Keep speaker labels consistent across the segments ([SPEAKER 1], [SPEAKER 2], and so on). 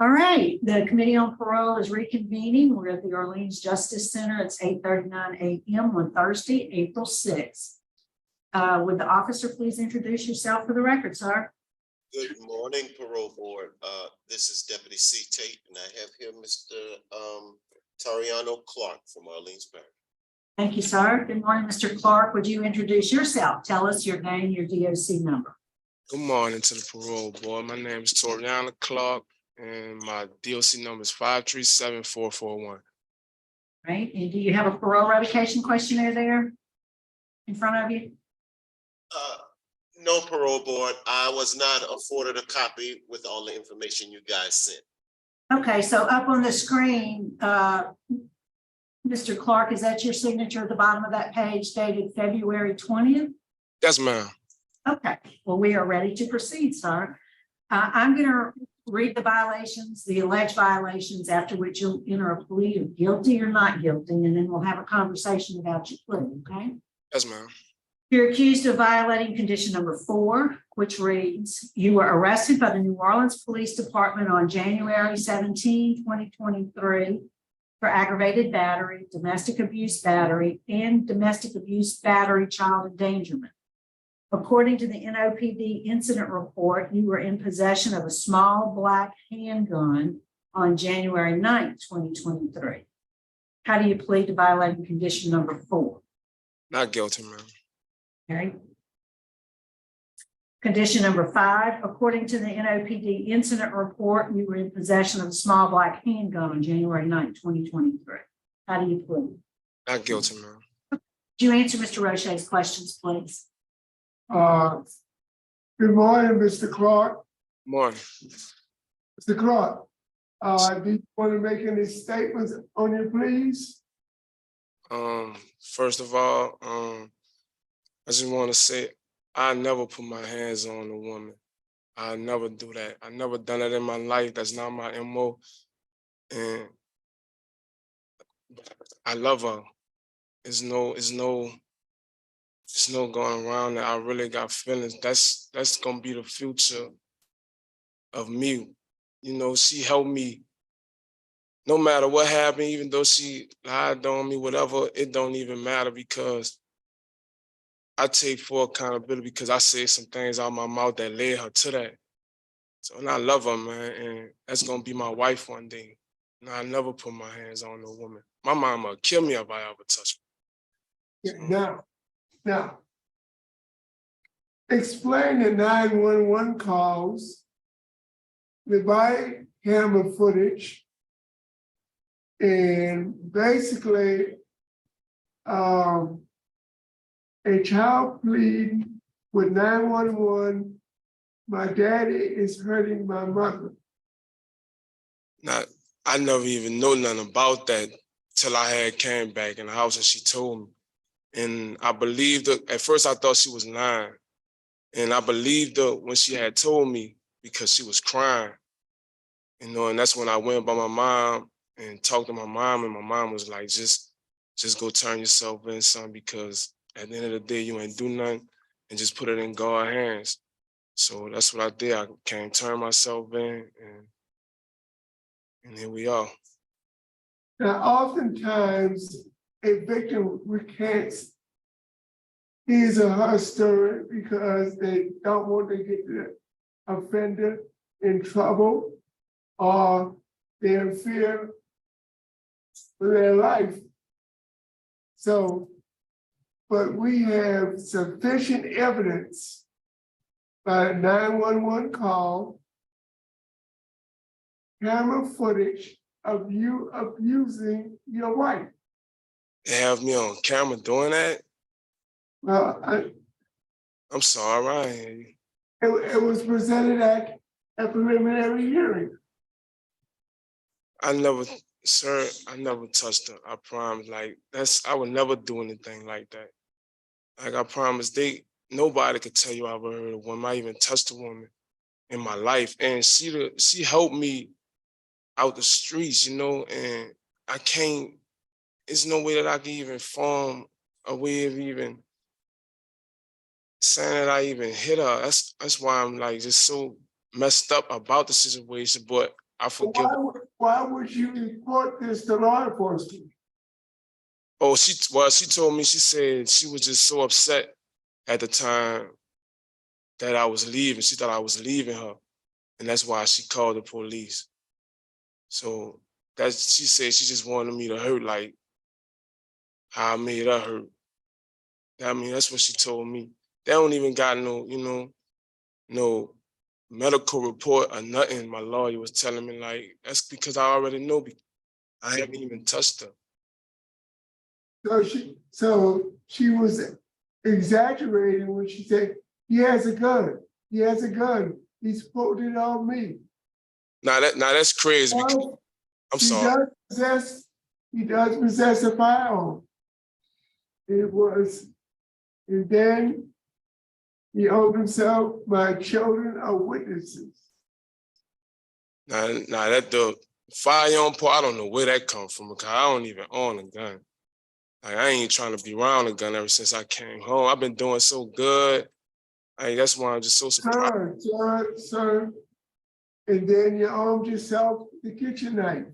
[SPEAKER 1] All right, the Committee on Parole is reconvening. We're at the Orleans Justice Center. It's 8:39 a.m. on Thursday, April 6th. Would the officer please introduce yourself for the record, sir?
[SPEAKER 2] Good morning, Parole Board. This is Deputy C. Tate, and I have here Mr. Torianno Clark from Orleans Parish.
[SPEAKER 1] Thank you, sir. Good morning, Mr. Clark. Would you introduce yourself? Tell us your name, your DOC number.
[SPEAKER 3] Good morning to the Parole Board. My name is Torianno Clark, and my DOC number is 537-441.
[SPEAKER 1] Right, and do you have a parole revocation questionnaire there in front of you?
[SPEAKER 2] No, Parole Board. I was not afforded a copy with all the information you guys sent.
[SPEAKER 1] Okay, so up on the screen, Mr. Clark, is that your signature at the bottom of that page dated February 20th?
[SPEAKER 3] Yes, ma'am.
[SPEAKER 1] Okay, well, we are ready to proceed, sir. I'm going to read the violations, the alleged violations, after which you'll enter a plea of guilty or not guilty, and then we'll have a conversation about your plea, okay?
[SPEAKER 3] Yes, ma'am.
[SPEAKER 1] You're accused of violating condition number 4, which reads, you were arrested by the New Orleans Police Department on January 17, 2023 for aggravated battery, domestic abuse battery, and domestic abuse battery child endangerment. According to the NOPD incident report, you were in possession of a small black handgun on January 9th, 2023. How do you plead to violating condition number 4?
[SPEAKER 3] Not guilty, ma'am.
[SPEAKER 1] Okay. Condition number 5, according to the NOPD incident report, you were in possession of a small black handgun on January 9th, 2023. How do you plead?
[SPEAKER 3] Not guilty, ma'am.
[SPEAKER 1] Could you answer Mr. Roche's questions, please?
[SPEAKER 4] Good morning, Mr. Clark.
[SPEAKER 3] Morning.
[SPEAKER 4] Mr. Clark, do you want to make any statements on your pleas?
[SPEAKER 3] First of all, I just want to say I never put my hands on a woman. I never do that. I never done it in my life. That's not my MO. And I love her. It's no going around that. I really got feelings. That's gonna be the future of me. You know, she helped me no matter what happened, even though she lied on me, whatever, it don't even matter because I take full accountability because I said some things out of my mouth that led her to that. So, and I love her, man, and that's gonna be my wife one day. And I never put my hands on no woman. My mama would kill me if I ever touch her.
[SPEAKER 4] Yeah, now, explain the 911 calls, the body camera footage, and basically, a child pleading with 911, my daddy is hurting my mother.
[SPEAKER 3] I never even know nothing about that till I had came back in the house and she told me. And I believed her. At first I thought she was lying. And I believed her when she had told me because she was crying. You know, and that's when I went by my mom and talked to my mom, and my mom was like, just go turn yourself in, son, because at the end of the day, you ain't do nothing, and just put it in God's hands. So that's what I did. I came turn myself in, and here we are.
[SPEAKER 4] Now, oftentimes, a victim recants his or her story because they don't want to get the offender in trouble or they're in fear for their life. So, but we have sufficient evidence by a 911 call, camera footage of you abusing your wife.
[SPEAKER 3] They have me on camera doing that?
[SPEAKER 4] Well,
[SPEAKER 3] I'm sorry, I ain't hear you.
[SPEAKER 4] It was presented at a preliminary hearing.
[SPEAKER 3] I never touched her. I promise. Like I would never do anything like that. Like I promise, nobody could tell you I ever heard a woman. I even touched a woman in my life, and she helped me out the streets, you know. And I can't. There's no way that I can even form a way of even saying that I even hit her. That's why I'm like just so messed up about the situation. But I forgive.
[SPEAKER 4] Why would you report this to law enforcement?
[SPEAKER 3] Oh, she told me, she said she was just so upset at the time that I was leaving. She thought I was leaving her. And that's why she called the police. So she said she just wanted me to hurt like how I made her hurt. I mean, that's what she told me. They don't even got no, no medical report or nothing. My lawyer was telling me like, that's because I already know. I haven't even touched her.
[SPEAKER 4] So she was exaggerating when she said, he has a gun. He has a gun. He's putting it on me.
[SPEAKER 3] Now that's crazy. Because, I'm sorry.
[SPEAKER 4] He does possess a firearm. And then he owed himself, my children are witnesses.
[SPEAKER 3] Now that the firearm part, I don't know where that come from because I don't even own a gun. Like I ain't trying to be around a gun ever since I came home. I've been doing so good. That's why I'm just so surprised.
[SPEAKER 4] Sir, and then you armed yourself with the kitchen knife.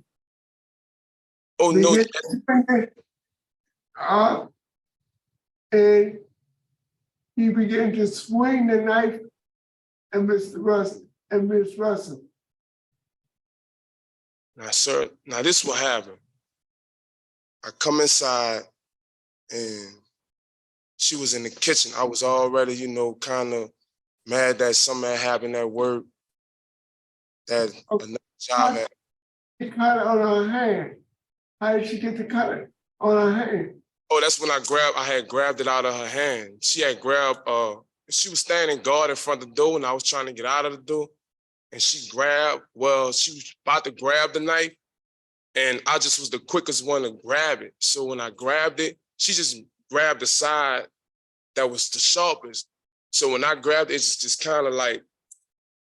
[SPEAKER 3] Oh no!
[SPEAKER 4] And he began to swing the knife at Mr. Russell and Miss Russell.
[SPEAKER 3] Now, sir, this what happened. I come inside and she was in the kitchen. I was already, kind of mad that something had happened at work. That another job had.
[SPEAKER 4] She cut it on her hand. How did she get the cut on her hand?
[SPEAKER 3] Oh, that's when I had grabbed it out of her hand. She had grabbed, she was standing guard in front of the door and I was trying to get out of the door. And she was about to grab the knife and I just was the quickest one to grab it. So when I grabbed it, she just grabbed the side that was the sharpest. So when I grabbed it, it just kind of like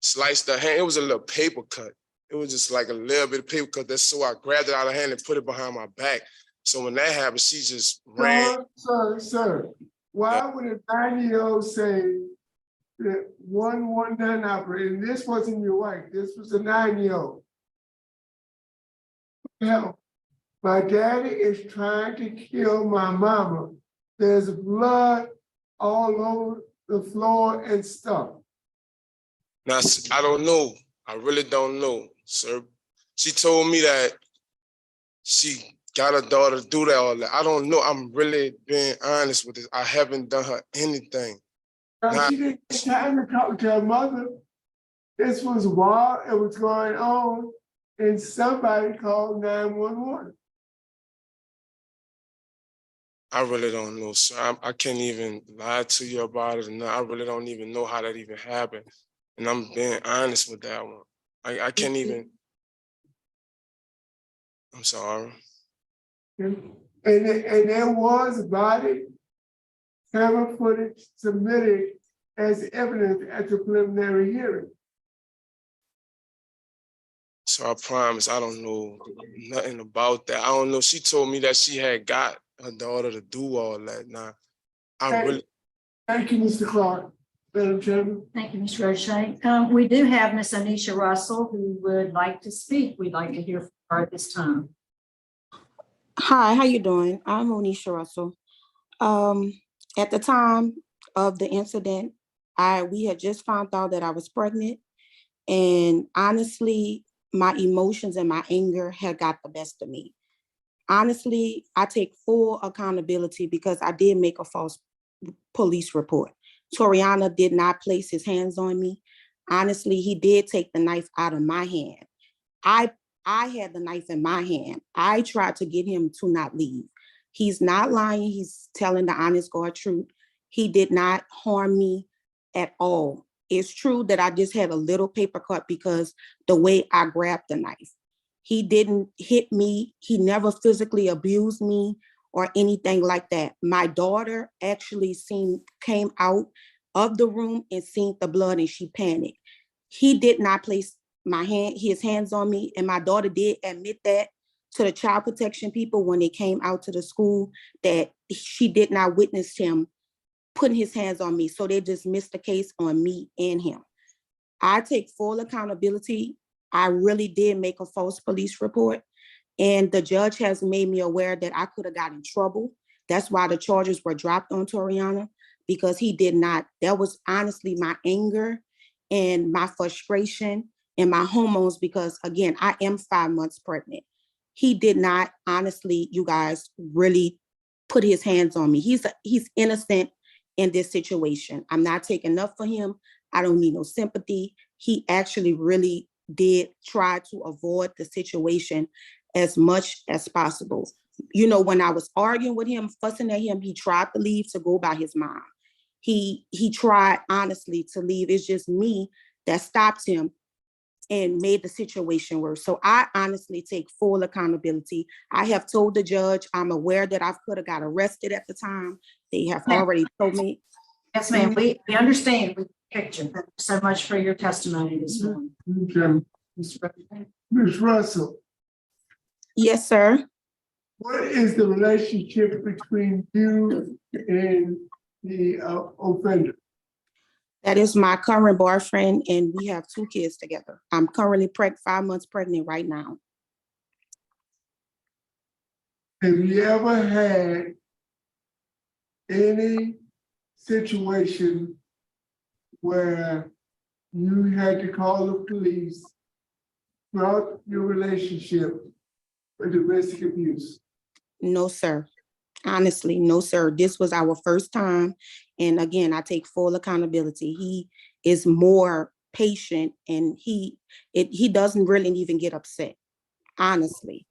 [SPEAKER 3] sliced her hand. It was a little paper cut. It was just like a little bit of paper cut. That's so I grabbed it out of her hand and put it behind my back. So when that happened, she just ran.
[SPEAKER 4] Sir, why would a 9-year-old say that 119 operator, and this wasn't your wife, this was a 9-year-old. Hell, my daddy is trying to kill my mama. There's blood all over the floor and stuff.
[SPEAKER 3] Now, I don't know. I really don't know, sir. She told me that she got her daughter to do that all that. I don't know. I'm really being honest with this. I haven't done her anything.
[SPEAKER 4] She didn't have time to talk to her mother. This was while it was going on, and somebody called 911.
[SPEAKER 3] I really don't know, sir. I can't even lie to you about it. I really don't even know how that even happened. And I'm being honest with that one. I can't even. I'm sorry.
[SPEAKER 4] And there was body camera footage submitted as evidence at the preliminary hearing.
[SPEAKER 3] So I promise I don't know nothing about that. I don't know. She told me that she had got her daughter to do all that. Now,
[SPEAKER 4] Thank you, Mr. Clark. Madam Chairman.
[SPEAKER 1] Thank you, Mr. O'Shea. We do have Ms. Anisha Russell who would like to speak. We'd like to hear from her at this time.
[SPEAKER 5] Hi, how you doing? I'm Onisha Russell. At the time of the incident, we had just found out that I was pregnant, and honestly, my emotions and my anger had got the best of me. Honestly, I take full accountability because I did make a false police report. Torianno did not place his hands on me. Honestly, he did take the knife out of my hand. I had the knife in my hand. I tried to get him to not leave. He's not lying. He's telling the honest God truth. He did not harm me at all. It's true that I just had a little paper cut because the way I grabbed the knife. He didn't hit me. He never physically abused me or anything like that. My daughter actually came out of the room and seen the blood and she panicked. He did not place his hands on me, and my daughter did admit that to the child protection people when they came out to the school, that she did not witness him putting his hands on me. So they dismissed the case on me and him. I take full accountability. I really did make a false police report. And the judge has made me aware that I could have got in trouble. That's why the charges were dropped on Torianno, because he did not. That was honestly my anger and my frustration and my hormones, because again, I am 5 months pregnant. He did not, honestly, you guys, really put his hands on me. He's innocent in this situation. I'm not taking up for him. I don't need no sympathy. He actually really did try to avoid the situation as much as possible. You know, when I was arguing with him, fussing at him, he tried to leave to go by his mom. He tried honestly to leave. It's just me that stopped him and made the situation worse. So I honestly take full accountability. I have told the judge, I'm aware that I could have got arrested at the time. They have already told me.
[SPEAKER 1] Yes, ma'am. We understand the picture. Thank you so much for your testimony this morning.
[SPEAKER 4] Okay.
[SPEAKER 1] Mr. President.
[SPEAKER 4] Ms. Russell,
[SPEAKER 5] Yes, sir.
[SPEAKER 4] what is the relationship between you and the offender?
[SPEAKER 5] That is my current boyfriend, and we have 2 kids together. I'm currently 5 months pregnant right now.
[SPEAKER 4] Have you ever had any situation where you had to call the police throughout your relationship for domestic abuse?
[SPEAKER 5] No, sir. Honestly, no, sir. This was our first time. And again, I take full accountability. He is more patient, and he doesn't really even get upset, honestly.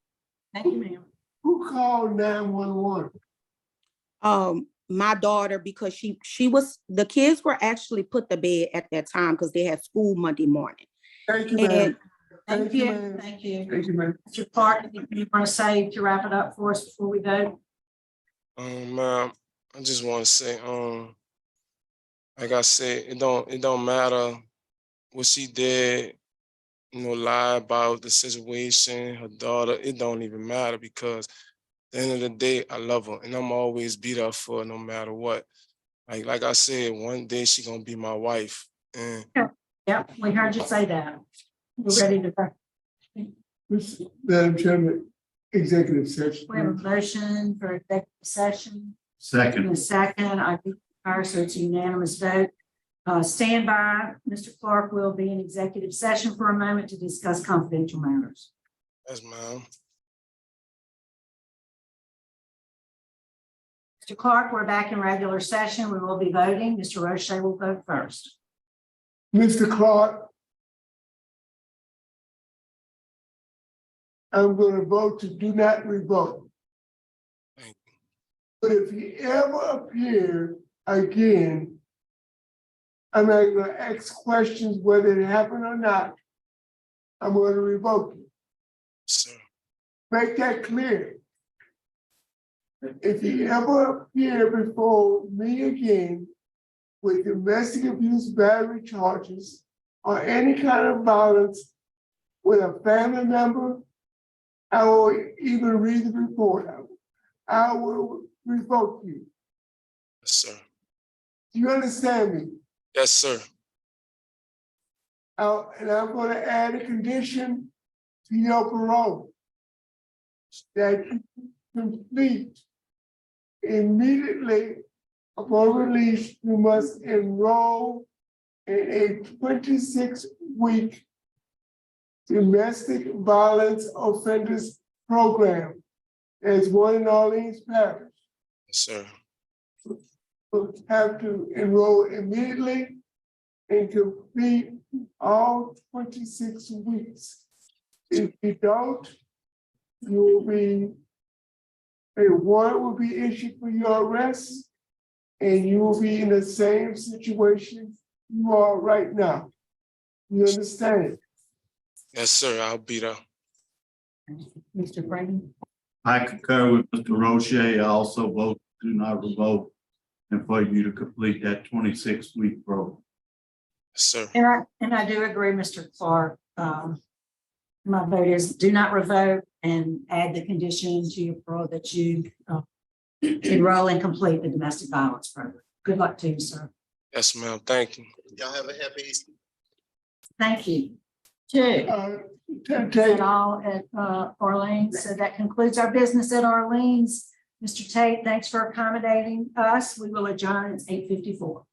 [SPEAKER 1] Thank you, ma'am.
[SPEAKER 4] Who called 911?
[SPEAKER 5] My daughter, because the kids were actually put to bed at that time because they had school Monday morning.
[SPEAKER 4] Thank you, ma'am.
[SPEAKER 1] Thank you.
[SPEAKER 4] ma'am.
[SPEAKER 1] Thank you.
[SPEAKER 4] Thank you, ma'am.
[SPEAKER 1] Mr. Clark, anything you want to say to wrap it up for us before we go?
[SPEAKER 3] Ma'am, I just want to say, like I said, it don't matter what she did, lie about the situation, her daughter, it don't even matter, because at the end of the day, I love her and I'm always be there for her no matter what. Like I said, one day she gonna be my wife. And
[SPEAKER 1] Yep, we heard you say that. We're ready to go.
[SPEAKER 4] Madam Chairman, executive session.
[SPEAKER 1] We have a motion for executive session.
[SPEAKER 6] Second.
[SPEAKER 1] And a second, I concur, so it's a unanimous vote. Stand by. Mr. Clark will be in executive session for a moment to discuss confidential matters.
[SPEAKER 3] yes, ma'am.
[SPEAKER 1] Mr. Clark, we're back in regular session. We will be voting. Mr. Roche will vote first.
[SPEAKER 4] Mr. Clark, I'm going to vote to do not revoke.
[SPEAKER 3] Thank you.
[SPEAKER 4] But if you ever appear again, I'm not going to ask questions whether it happened or not. I'm going to revoke you.
[SPEAKER 3] Sir.
[SPEAKER 4] Make that clear. If you ever appear before me again with domestic abuse, battery charges, or any kind of violence with a family member, I will even read the report. I will revoke you.
[SPEAKER 3] Yes, sir.
[SPEAKER 4] Do you understand me?
[SPEAKER 3] Yes, sir.
[SPEAKER 4] And I'm going to add a condition to your parole that you complete immediately upon release. You must enroll in a 26-week domestic violence offenders program. There's one in Orleans Parish.
[SPEAKER 3] Yes, sir.
[SPEAKER 4] You'll have to enroll immediately and complete all 26 weeks. If you don't, a warrant will be issued for your arrest, and you will be in the same situation you are right now. You understand?
[SPEAKER 3] Yes, sir. I'll be there.
[SPEAKER 1] Mr. Brandon.
[SPEAKER 6] I concur with Mr. Roche. I also vote do not revoke, and for you to complete that 26-week program.
[SPEAKER 3] Yes, sir.
[SPEAKER 1] And I do agree, Mr. Clark. My vote is do not revoke and add the condition to your parole that you enroll and complete the domestic violence program. Good luck to you, sir.
[SPEAKER 3] Yes, ma'am. Thank you.
[SPEAKER 2] Y'all have a happy Easter.
[SPEAKER 1] Thank you. Two.
[SPEAKER 4] Tate.
[SPEAKER 1] Is that all at Orleans? So that concludes our business at Orleans. Mr. Tate, thanks for accommodating us. We will adjourn. It's 8:54.